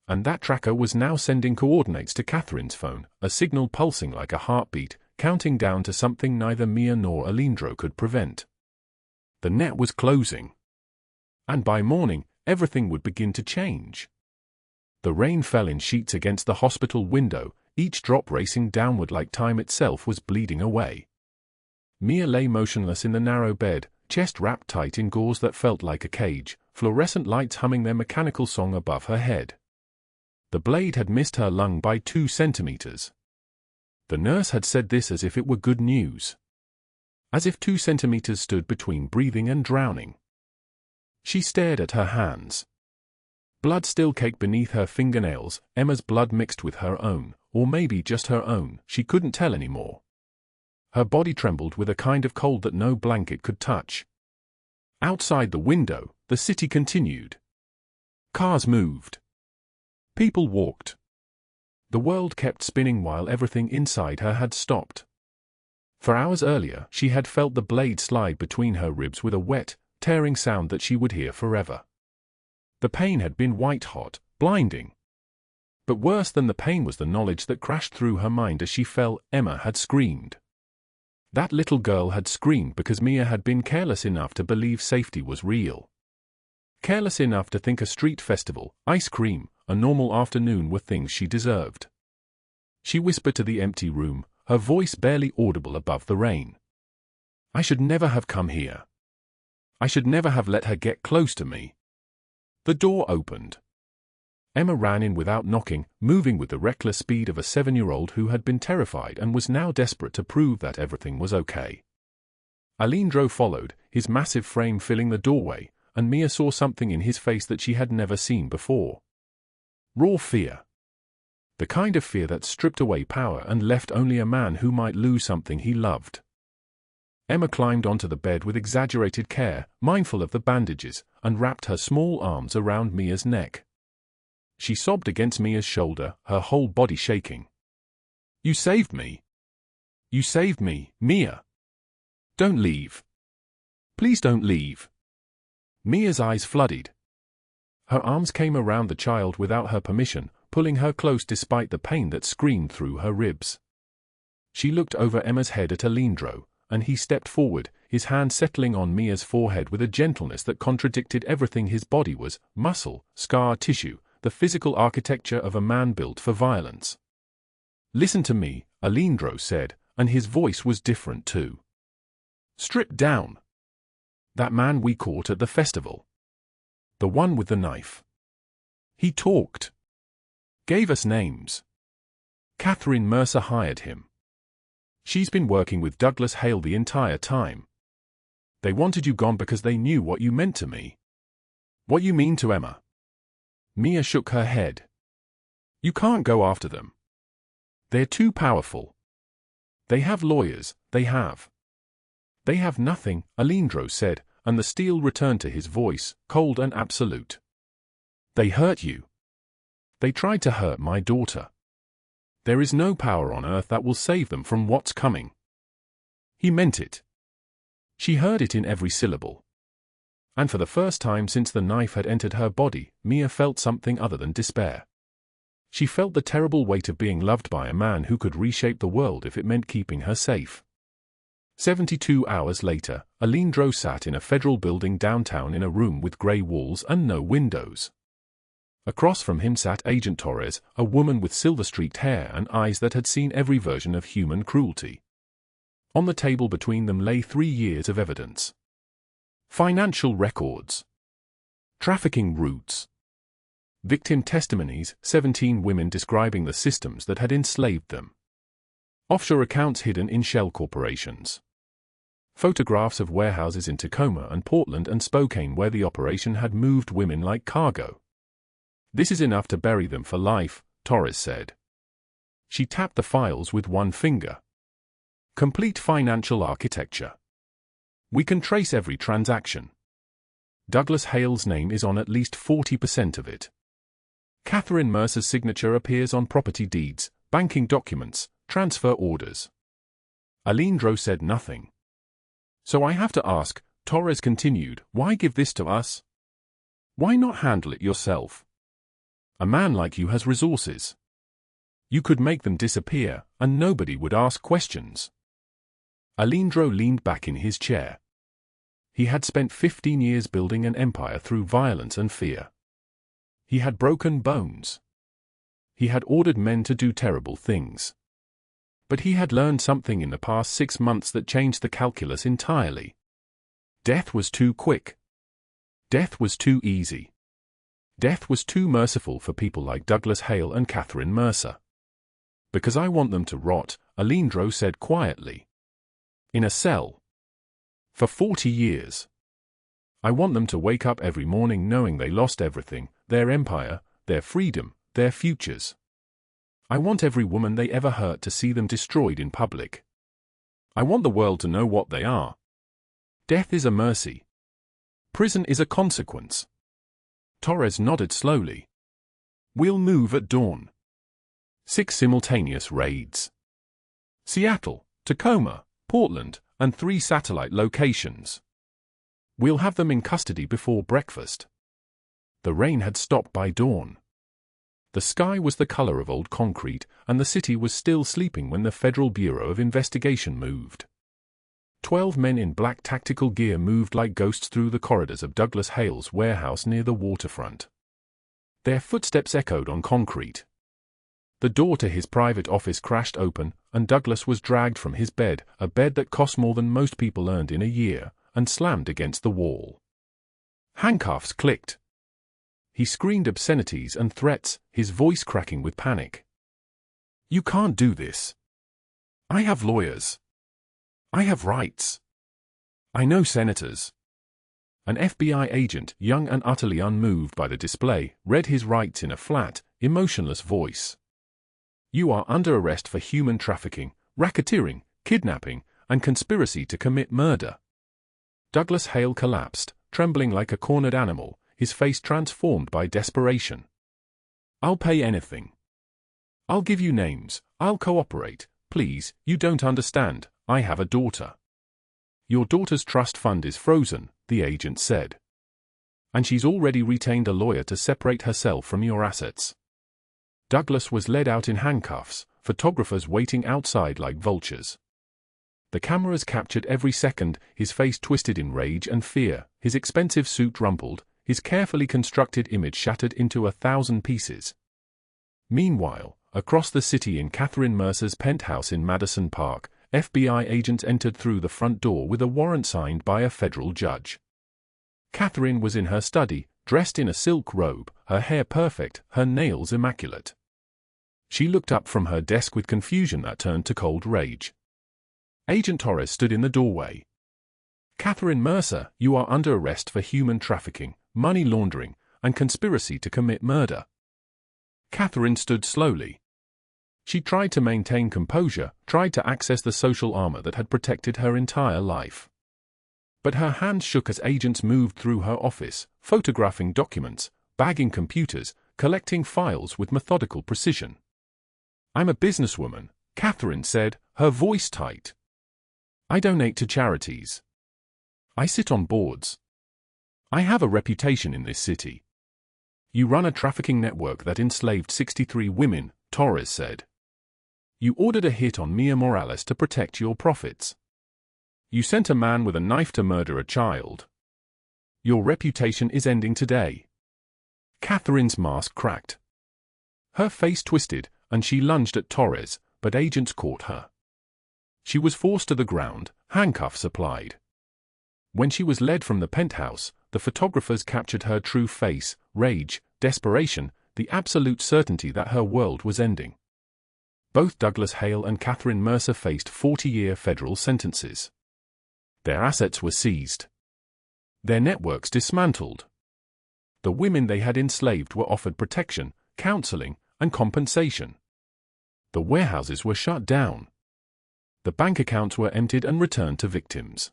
S1: And that tracker was now sending coordinates to Catherine's phone, a signal pulsing like a heartbeat, counting down to something neither Mia nor Aleandro could prevent. The net was closing. And by morning, everything would begin to change. The rain fell in sheets against the hospital window, each drop racing downward like time itself was bleeding away. Mia lay motionless in the narrow bed, chest wrapped tight in gauze that felt like a cage, fluorescent lights humming their mechanical song above her head. The blade had missed her lung by 2 centimeters. The nurse had said this as if it were good news. As if 2 centimeters stood between breathing and drowning. She stared at her hands. Blood still caked beneath her fingernails, Emma's blood mixed with her own, or maybe just her own, she couldn't tell anymore. Her body trembled with a kind of cold that no blanket could touch. Outside the window, the city continued. Cars moved. People walked. The world kept spinning while everything inside her had stopped. For hours earlier, she had felt the blade slide between her ribs with a wet, tearing sound that she would hear forever. The pain had been white-hot, blinding. But worse than the pain was the knowledge that crashed through her mind as she fell. Emma had screamed. That little girl had screamed because Mia had been careless enough to believe safety was real. Careless enough to think a street festival, ice cream, a normal afternoon were things she deserved. She whispered to the empty room, her voice barely audible above the rain. "I should never have come here. I should never have let her get close to me." The door opened. Emma ran in without knocking, moving with the reckless speed of a 7-year-old who had been terrified and was now desperate to prove that everything was okay. Aleandro followed, his massive frame filling the doorway, and Mia saw something in his face that she had never seen before. Raw fear. The kind of fear that stripped away power and left only a man who might lose something he loved. Emma climbed onto the bed with exaggerated care, mindful of the bandages, and wrapped her small arms around Mia's neck. She sobbed against Mia's shoulder, her whole body shaking. "You saved me. You saved me, Mia. Don't leave. Please don't leave." Mia's eyes flooded. Her arms came around the child without her permission, pulling her close despite the pain that screamed through her ribs. She looked over Emma's head at Aleandro, and he stepped forward, his hand settling on Mia's forehead with a gentleness that contradicted everything his body was: muscle, scar tissue, the physical architecture of a man built for violence. "Listen to me," Aleandro said, and his voice was different too. "Stripped down. That man we caught at the festival. The one with the knife. He talked. Gave us names. Catherine Mercer hired him. She's been working with Douglas Hale the entire time. They wanted you gone because they knew what you meant to me. What you mean to Emma." Mia shook her head. "You can't go after them. They're too powerful. They have lawyers, they have." "They have nothing," Aleandro said, and the steel returned to his voice, cold and absolute. "They hurt you. They tried to hurt my daughter. There is no power on earth that will save them from what's coming." He meant it. She heard it in every syllable. And for the first time since the knife had entered her body, Mia felt something other than despair. She felt the terrible weight of being loved by a man who could reshape the world if it meant keeping her safe. 72 hours later, Aleandro sat in a federal building downtown in a room with grey walls and no windows. Across from him sat Agent Torres, a woman with silver-streaked hair and eyes that had seen every version of human cruelty. On the table between them lay 3 years of evidence. Financial records. Trafficking routes. Victim testimonies, 17 women describing the systems that had enslaved them. Offshore accounts hidden in shell corporations. Photographs of warehouses in Tacoma and Portland and Spokane where the operation had moved women like cargo. This is enough to bury them for life, Torres said. She tapped the files with one finger. Complete financial architecture. We can trace every transaction. Douglas Hale's name is on at least 40% of it. Catherine Mercer's signature appears on property deeds, banking documents, transfer orders. Aleandro said nothing. So I have to ask, Torres continued, why give this to us? Why not handle it yourself? A man like you has resources. You could make them disappear, and nobody would ask questions. Aleandro leaned back in his chair. He had spent 15 years building an empire through violence and fear. He had broken bones. He had ordered men to do terrible things. But he had learned something in the past 6 months that changed the calculus entirely. Death was too quick. Death was too easy. Death was too merciful for people like Douglas Hale and Catherine Mercer. Because I want them to rot, Aleandro said quietly. In a cell. For 40 years. I want them to wake up every morning knowing they lost everything, their empire, their freedom, their futures. I want every woman they ever hurt to see them destroyed in public. I want the world to know what they are. Death is a mercy. Prison is a consequence. Torres nodded slowly. We'll move at dawn. 6 simultaneous raids. Seattle, Tacoma, Portland, and 3 satellite locations. We'll have them in custody before breakfast. The rain had stopped by dawn. The sky was the color of old concrete, and the city was still sleeping when the Federal Bureau of Investigation moved. 12 men in black tactical gear moved like ghosts through the corridors of Douglas Hale's warehouse near the waterfront. Their footsteps echoed on concrete. The door to his private office crashed open, and Douglas was dragged from his bed, a bed that cost more than most people earned in a year, and slammed against the wall. Handcuffs clicked. He screamed obscenities and threats, his voice cracking with panic. You can't do this. I have lawyers. I have rights. I know senators. An FBI agent, young and utterly unmoved by the display, read his rights in a flat, emotionless voice. You are under arrest for human trafficking, racketeering, kidnapping, and conspiracy to commit murder. Douglas Hale collapsed, trembling like a cornered animal, his face transformed by desperation. I'll pay anything. I'll give you names, I'll cooperate, please, you don't understand, I have a daughter. Your daughter's trust fund is frozen, the agent said. And she's already retained a lawyer to separate herself from your assets. Douglas was led out in handcuffs, photographers waiting outside like vultures. The cameras captured every second, his face twisted in rage and fear, his expensive suit rumpled, his carefully constructed image shattered into 1,000 pieces. Meanwhile, across the city in Catherine Mercer's penthouse in Madison Park, FBI agents entered through the front door with a warrant signed by a federal judge. Catherine was in her study, dressed in a silk robe, her hair perfect, her nails immaculate. She looked up from her desk with confusion that turned to cold rage. Agent Torres stood in the doorway. Catherine Mercer, you are under arrest for human trafficking, money laundering, and conspiracy to commit murder. Catherine stood slowly. She tried to maintain composure, tried to access the social armor that had protected her entire life. But her hands shook as agents moved through her office, photographing documents, bagging computers, collecting files with methodical precision. I'm a businesswoman, Catherine said, her voice tight. I donate to charities. I sit on boards. I have a reputation in this city. You run a trafficking network that enslaved 63 women, Torres said. You ordered a hit on Mia Morales to protect your profits. You sent a man with a knife to murder a child. Your reputation is ending today. Catherine's mask cracked. Her face twisted, and she lunged at Torres, but agents caught her. She was forced to the ground, handcuffs applied. When she was led from the penthouse, the photographers captured her true face: rage, desperation, the absolute certainty that her world was ending. Both Douglas Hale and Catherine Mercer faced 40-year federal sentences. Their assets were seized. Their networks dismantled. The women they had enslaved were offered protection, counseling, and compensation. The warehouses were shut down. The bank accounts were emptied and returned to victims.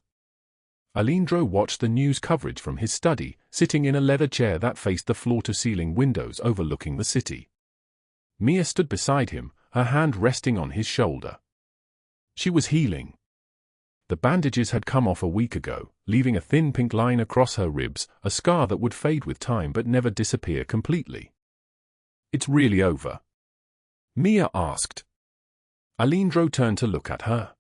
S1: Aleandro watched the news coverage from his study, sitting in a leather chair that faced the floor-to-ceiling windows overlooking the city. Mia stood beside him, her hand resting on his shoulder. She was healing. The bandages had come off a week ago, leaving a thin pink line across her ribs, a scar that would fade with time but never disappear completely. "It's really over?" Mia asked. Aleandro turned to look at her.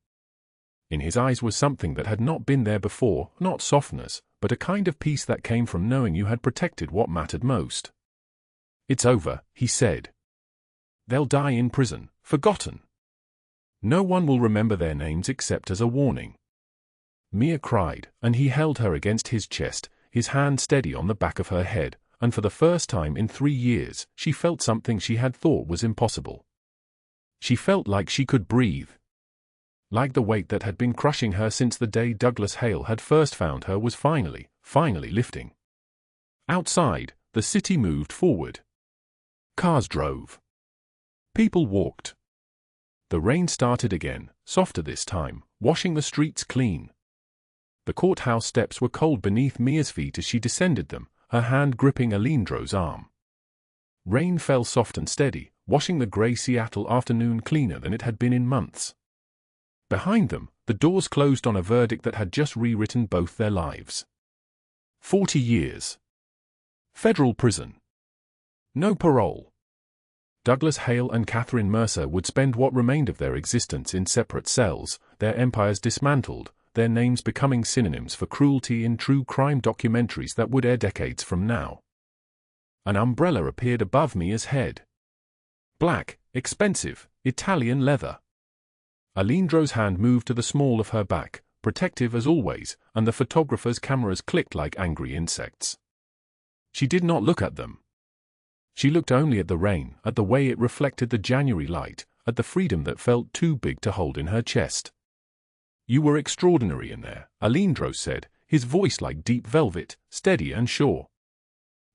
S1: In his eyes was something that had not been there before, not softness, but a kind of peace that came from knowing you had protected what mattered most. "It's over," he said. "They'll die in prison, forgotten. No one will remember their names except as a warning." Mia cried, and he held her against his chest, his hand steady on the back of her head, and for the first time in 3 years, she felt something she had thought was impossible. She felt like she could breathe. Like the weight that had been crushing her since the day Douglas Hale had first found her was finally lifting. Outside, the city moved forward. Cars drove. People walked. The rain started again, softer this time, washing the streets clean. The courthouse steps were cold beneath Mia's feet as she descended them, her hand gripping Aleandro's arm. Rain fell soft and steady, washing the grey Seattle afternoon cleaner than it had been in months. Behind them, the doors closed on a verdict that had just rewritten both their lives. 40 years. Federal prison. No parole. Douglas Hale and Catherine Mercer would spend what remained of their existence in separate cells, their empires dismantled, their names becoming synonyms for cruelty in true crime documentaries that would air decades from now. An umbrella appeared above Mia's head. Black, expensive, Italian leather. Aleandro's hand moved to the small of her back, protective as always, and the photographer's cameras clicked like angry insects. She did not look at them. She looked only at the rain, at the way it reflected the January light, at the freedom that felt too big to hold in her chest. "You were extraordinary in there," Aleandro said, his voice like deep velvet, steady and sure.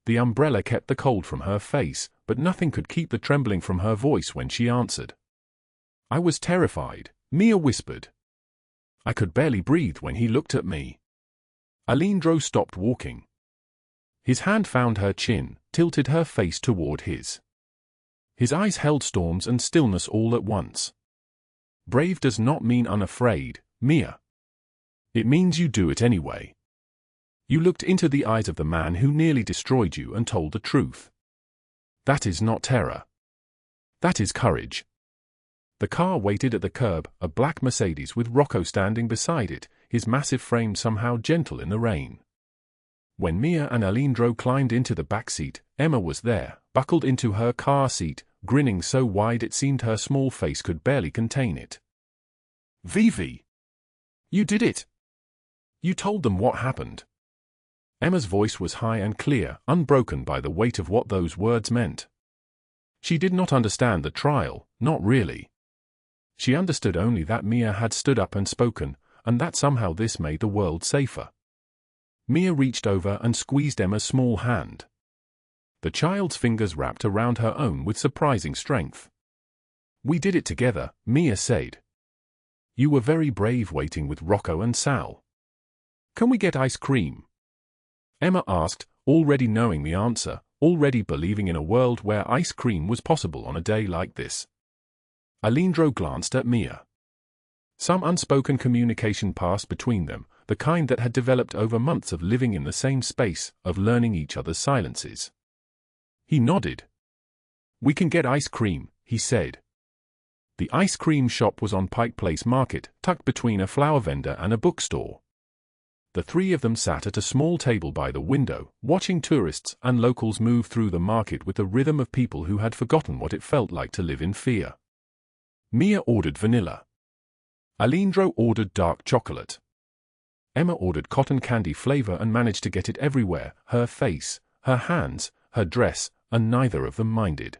S1: The umbrella kept the cold from her face, but nothing could keep the trembling from her voice when she answered. "I was terrified," Mia whispered. "I could barely breathe when he looked at me." Aleandro stopped walking. His hand found her chin, tilted her face toward his. His eyes held storms and stillness all at once. "Brave does not mean unafraid, Mia. It means you do it anyway. You looked into the eyes of the man who nearly destroyed you and told the truth. That is not terror. That is courage." The car waited at the curb, a black Mercedes with Rocco standing beside it, his massive frame somehow gentle in the rain. When Mia and Aleandro climbed into the back seat, Emma was there, buckled into her car seat, grinning so wide it seemed her small face could barely contain it. "Vivi! You did it! You told them what happened." Emma's voice was high and clear, unbroken by the weight of what those words meant. She did not understand the trial, not really. She understood only that Mia had stood up and spoken, and that somehow this made the world safer. Mia reached over and squeezed Emma's small hand. The child's fingers wrapped around her own with surprising strength. "We did it together," Mia said. "You were very brave waiting with Rocco and Sal. Can we get ice cream?" Emma asked, already knowing the answer, already believing in a world where ice cream was possible on a day like this. Aleandro glanced at Mia. Some unspoken communication passed between them, the kind that had developed over months of living in the same space, of learning each other's silences. He nodded. "We can get ice cream," he said. The ice cream shop was on Pike Place Market, tucked between a flower vendor and a bookstore. The three of them sat at a small table by the window, watching tourists and locals move through the market with the rhythm of people who had forgotten what it felt like to live in fear. Mia ordered vanilla. Aleandro ordered dark chocolate. Emma ordered cotton candy flavor and managed to get it everywhere, her face, her hands, her dress, and neither of them minded.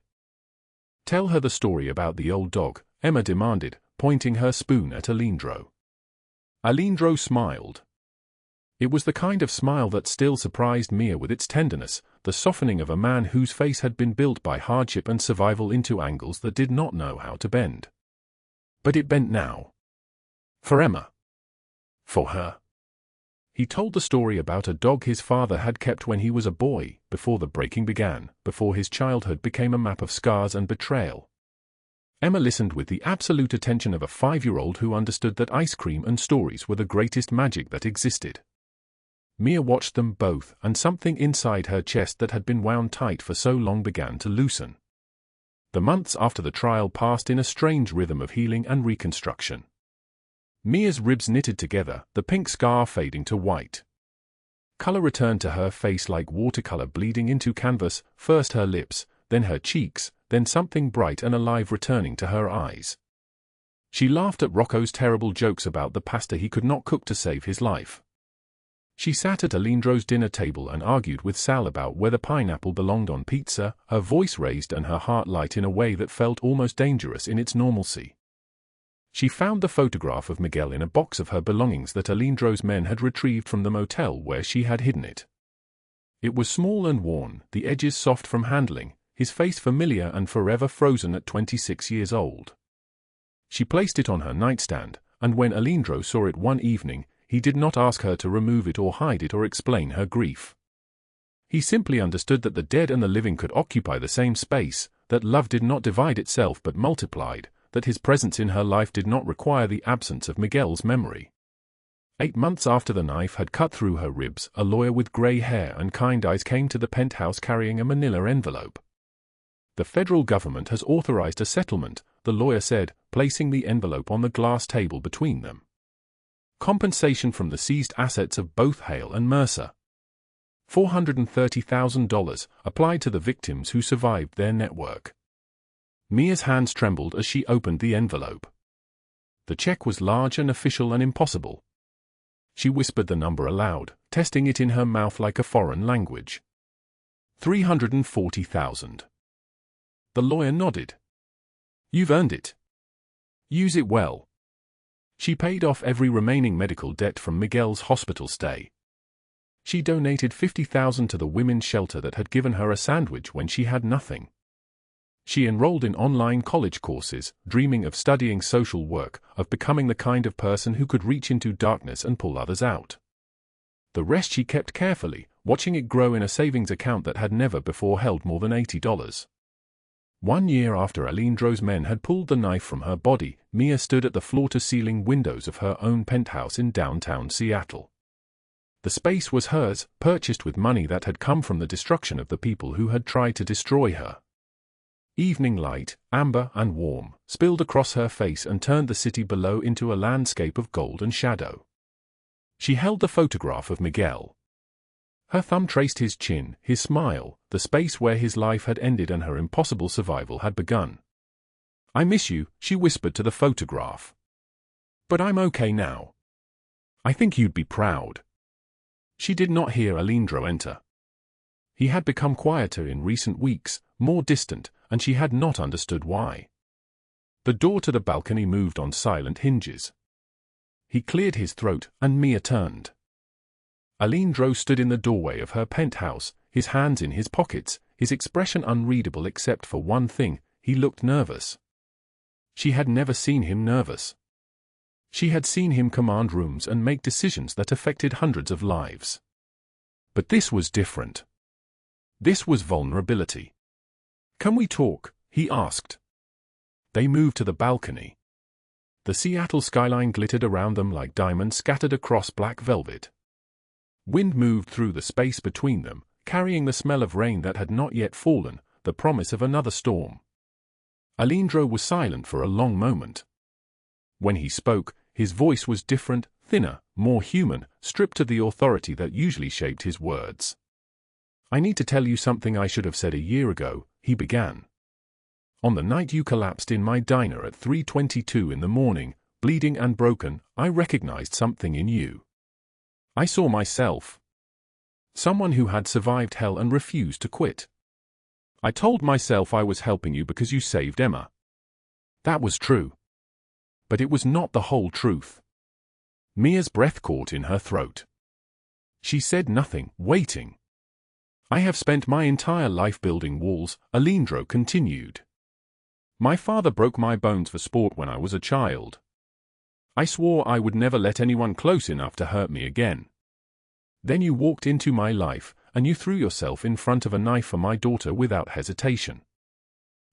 S1: "Tell her the story about the old dog," Emma demanded, pointing her spoon at Aleandro. Aleandro smiled. It was the kind of smile that still surprised Mia with its tenderness, the softening of a man whose face had been built by hardship and survival into angles that did not know how to bend. But it bent now. For Emma. For her. He told the story about a dog his father had kept when he was a boy, before the breaking began, before his childhood became a map of scars and betrayal. Emma listened with the absolute attention of a 5-year-old who understood that ice cream and stories were the greatest magic that existed. Mia watched them both, and something inside her chest that had been wound tight for so long began to loosen. The months after the trial passed in a strange rhythm of healing and reconstruction. Mia's ribs knitted together, the pink scar fading to white. Color returned to her face like watercolor bleeding into canvas, first her lips, then her cheeks, then something bright and alive returning to her eyes. She laughed at Rocco's terrible jokes about the pasta he could not cook to save his life. She sat at Aleandro's dinner table and argued with Sal about whether pineapple belonged on pizza, her voice raised and her heart light in a way that felt almost dangerous in its normalcy. She found the photograph of Miguel in a box of her belongings that Aleandro's men had retrieved from the motel where she had hidden it. It was small and worn, the edges soft from handling, his face familiar and forever frozen at 26 years old. She placed it on her nightstand, and when Aleandro saw it one evening, he did not ask her to remove it or hide it or explain her grief. He simply understood that the dead and the living could occupy the same space, that love did not divide itself but multiplied, that his presence in her life did not require the absence of Miguel's memory. 8 months after the knife had cut through her ribs, a lawyer with gray hair and kind eyes came to the penthouse carrying a manila envelope. "The federal government has authorized a settlement," the lawyer said, placing the envelope on the glass table between them. "Compensation from the seized assets of both Hale and Mercer. $430,000 applied to the victims who survived their network." Mia's hands trembled as she opened the envelope. The check was large and official and impossible. She whispered the number aloud, testing it in her mouth like a foreign language. $340,000. The lawyer nodded. "You've earned it. Use it well." She paid off every remaining medical debt from Miguel's hospital stay. She donated $50,000 to the women's shelter that had given her a sandwich when she had nothing. She enrolled in online college courses, dreaming of studying social work, of becoming the kind of person who could reach into darkness and pull others out. The rest she kept carefully, watching it grow in a savings account that had never before held more than $80. 1 year after Aleandro's men had pulled the knife from her body, Mia stood at the floor-to-ceiling windows of her own penthouse in downtown Seattle. The space was hers, purchased with money that had come from the destruction of the people who had tried to destroy her. Evening light, amber and warm, spilled across her face and turned the city below into a landscape of gold and shadow. She held the photograph of Miguel. Her thumb traced his chin, his smile, the space where his life had ended and her impossible survival had begun. "I miss you," she whispered to the photograph. "But I'm okay now. I think you'd be proud." She did not hear Aleandro enter. He had become quieter in recent weeks, more distant, and she had not understood why. The door to the balcony moved on silent hinges. He cleared his throat, and Mia turned. Aleandro stood in the doorway of her penthouse, his hands in his pockets, his expression unreadable except for one thing: he looked nervous. She had never seen him nervous. She had seen him command rooms and make decisions that affected hundreds of lives. But this was different. This was vulnerability. "Can we talk?" he asked. They moved to the balcony. The Seattle skyline glittered around them like diamonds scattered across black velvet. Wind moved through the space between them, carrying the smell of rain that had not yet fallen, the promise of another storm. Aleandro was silent for a long moment. When he spoke, his voice was different, thinner, more human, stripped of the authority that usually shaped his words. "I need to tell you something I should have said a year ago," he began. "On the night you collapsed in my diner at 3:22 in the morning, bleeding and broken, I recognized something in you. I saw myself. Someone who had survived hell and refused to quit. I told myself I was helping you because you saved Emma. That was true. But it was not the whole truth." Mia's breath caught in her throat. She said nothing, waiting. "I have spent my entire life building walls," Aleandro continued. "My father broke my bones for sport when I was a child. I swore I would never let anyone close enough to hurt me again. Then you walked into my life, and you threw yourself in front of a knife for my daughter without hesitation.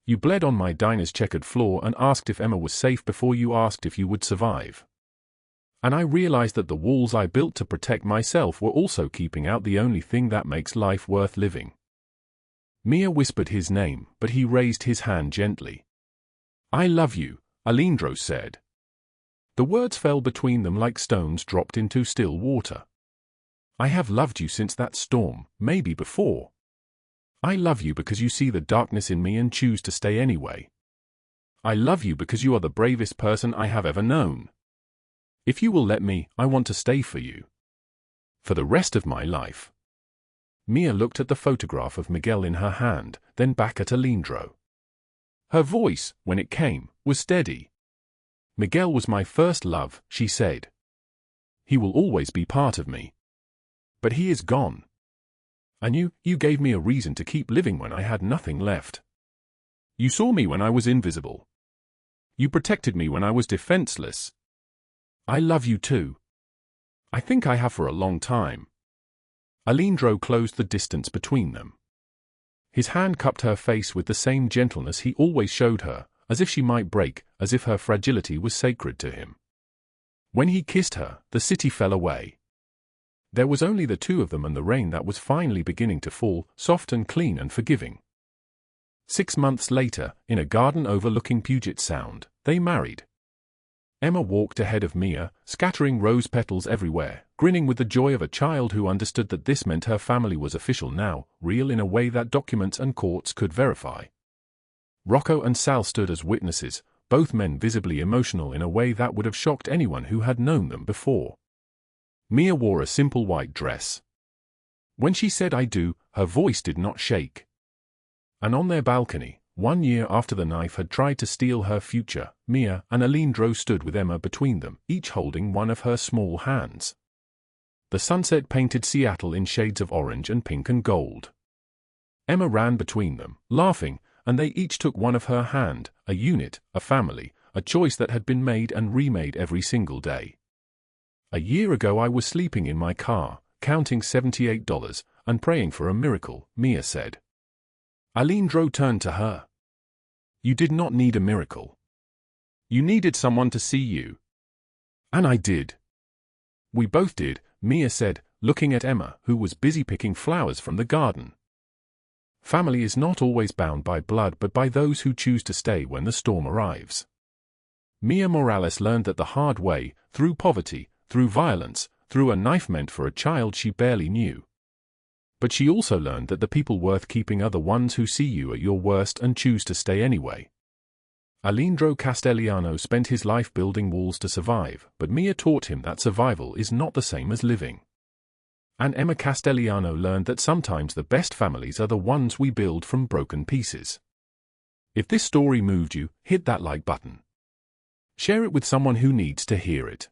S1: You bled on my diner's checkered floor and asked if Emma was safe before you asked if you would survive. And I realized that the walls I built to protect myself were also keeping out the only thing that makes life worth living." Mia whispered his name, but he raised his hand gently. "I love you," Aleandro said. The words fell between them like stones dropped into still water. "I have loved you since that storm, maybe before. I love you because you see the darkness in me and choose to stay anyway. I love you because you are the bravest person I have ever known. If you will let me, I want to stay for you. For the rest of my life." Mia looked at the photograph of Miguel in her hand, then back at Aleandro. Her voice, when it came, was steady. "Miguel was my first love," she said. "He will always be part of me. But he is gone. And you gave me a reason to keep living when I had nothing left. You saw me when I was invisible. You protected me when I was defenseless. I love you too. I think I have for a long time." Aleandro closed the distance between them. His hand cupped her face with the same gentleness he always showed her, as if she might break, as if her fragility was sacred to him. When he kissed her, the city fell away. There was only the two of them and the rain that was finally beginning to fall, soft and clean and forgiving. 6 months later, in a garden overlooking Puget Sound, they married. Emma walked ahead of Mia, scattering rose petals everywhere, grinning with the joy of a child who understood that this meant her family was official now, real in a way that documents and courts could verify. Rocco and Sal stood as witnesses, both men visibly emotional in a way that would have shocked anyone who had known them before. Mia wore a simple white dress. When she said "I do," her voice did not shake. And on their balcony, 1 year after the knife had tried to steal her future, Mia and Aleandro stood with Emma between them, each holding one of her small hands. The sunset painted Seattle in shades of orange and pink and gold. Emma ran between them, laughing, and they each took one of her hand, a unit, a family, a choice that had been made and remade every single day. "A year ago I was sleeping in my car, counting $78 and praying for a miracle," Mia said. Aleandro turned to her. "You did not need a miracle. You needed someone to see you. And I did." "We both did," Mia said, looking at Emma, who was busy picking flowers from the garden. "Family is not always bound by blood but by those who choose to stay when the storm arrives." Mia Morales learned that the hard way, through poverty, through violence, through a knife meant for a child she barely knew. But she also learned that the people worth keeping are the ones who see you at your worst and choose to stay anyway. Aleandro Castellano spent his life building walls to survive, but Mia taught him that survival is not the same as living. And Emma Castellano learned that sometimes the best families are the ones we build from broken pieces. If this story moved you, hit that like button. Share it with someone who needs to hear it.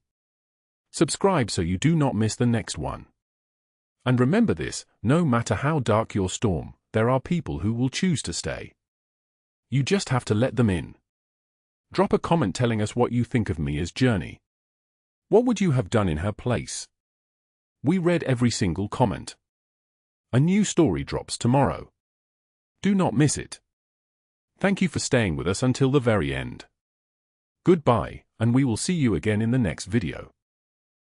S1: Subscribe so you do not miss the next one. And remember this, no matter how dark your storm, there are people who will choose to stay. You just have to let them in. Drop a comment telling us what you think of Mia's journey. What would you have done in her place? We read every single comment. A new story drops tomorrow. Do not miss it. Thank you for staying with us until the very end. Goodbye, and we will see you again in the next video.